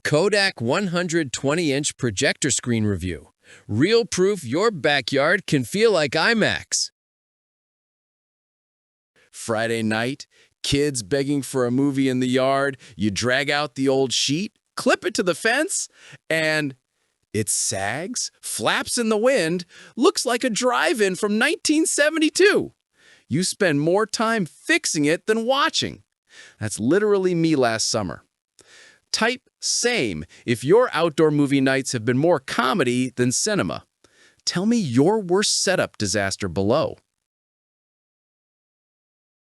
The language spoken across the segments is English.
Kodak 120-inch projector screen review. Real proof your backyard can feel like IMAX. Friday night, kids begging for a movie in the yard, you drag out the old sheet, clip it to the fence, and it sags, flaps in the wind, looks like a drive-in from 1972. You spend more time fixing it than watching. That's literally me last summer. Type same if your outdoor movie nights have been more comedy than cinema. Tell me your worst setup disaster below.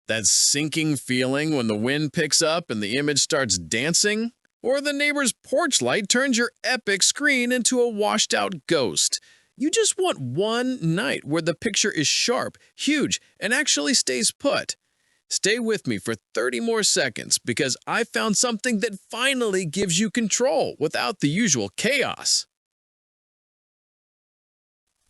That sinking feeling when the wind picks up and the image starts dancing? Or the neighbor's porch light turns your epic screen into a washed-out ghost? You just want one night where the picture is sharp, huge, and actually stays put. Stay with me for 30 more seconds because I found something that finally gives you control without the usual chaos.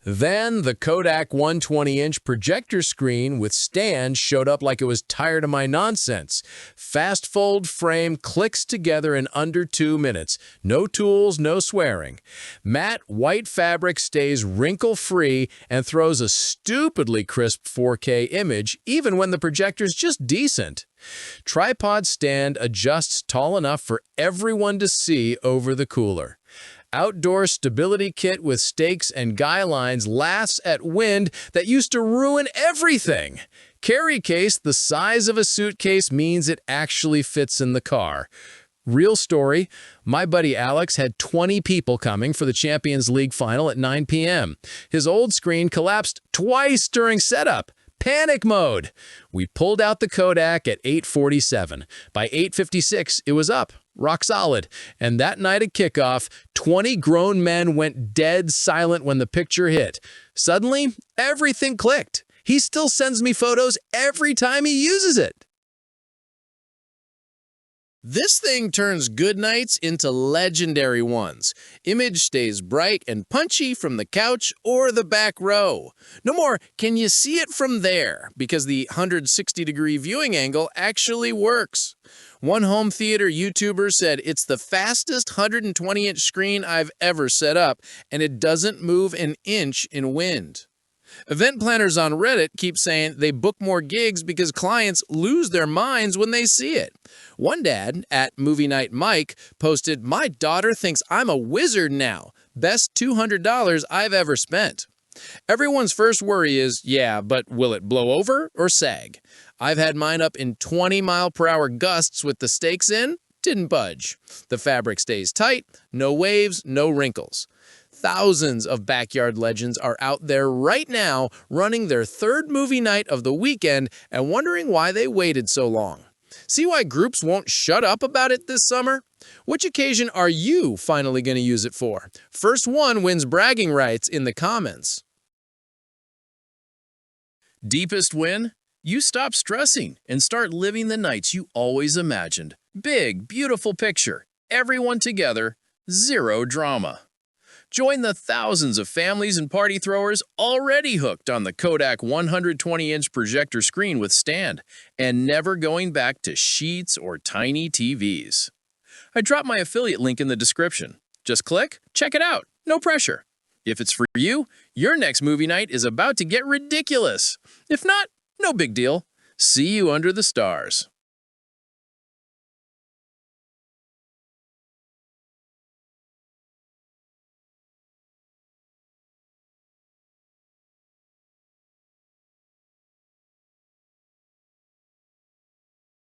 Then the Kodak 120-inch projector screen with stand showed up like it was tired of my nonsense. Fast fold frame clicks together in under 2 minutes. No tools, no swearing. Matte white fabric stays wrinkle-free and throws a stupidly crisp 4K image even when the projector's just decent. Tripod stand adjusts tall enough for everyone to see over the cooler. Outdoor stability kit with stakes and guy lines laughs at wind that used to ruin everything. Carry case the size of a suitcase means it actually fits in the car. Real story, my buddy Alex had 20 people coming for the Champions League final at 9 p.m. His old screen collapsed twice during setup. Panic mode. We pulled out the Kodak at 8:47. By 8:56, it was up, rock solid. And that night at kickoff, 20 grown men went dead silent when the picture hit. Suddenly, everything clicked. He still sends me photos every time he uses it. This thing turns good nights into legendary ones. Image stays bright and punchy from the couch or the back row. No more, can you see it from there? Because the 160-degree viewing angle actually works. One home theater YouTuber said it's the fastest 120-inch screen I've ever set up, and it doesn't move an inch in wind. Event planners on Reddit keep saying they book more gigs because clients lose their minds when they see it. One dad, at Movie Night Mike, posted, "My daughter thinks I'm a wizard now. Best $200 I've ever spent." Everyone's first worry is, yeah, but will it blow over or sag? I've had mine up in 20-mile-per-hour gusts with the stakes in, didn't budge. The fabric stays tight, no waves, no wrinkles. Thousands of backyard legends are out there right now running their third movie night of the weekend and wondering why they waited so long. See why groups won't shut up about it this summer? Which occasion are you finally going to use it for? First one wins bragging rights in the comments. Deepest win? You stop stressing and start living the nights you always imagined. Big, beautiful picture. Everyone together. Zero drama. Join the thousands of families and party throwers already hooked on the Kodak 120-inch projector screen with stand and never going back to sheets or tiny TVs. I dropped my affiliate link in the description. Just click, check it out, no pressure. If it's for you, your next movie night is about to get ridiculous. If not, no big deal. See you under the stars.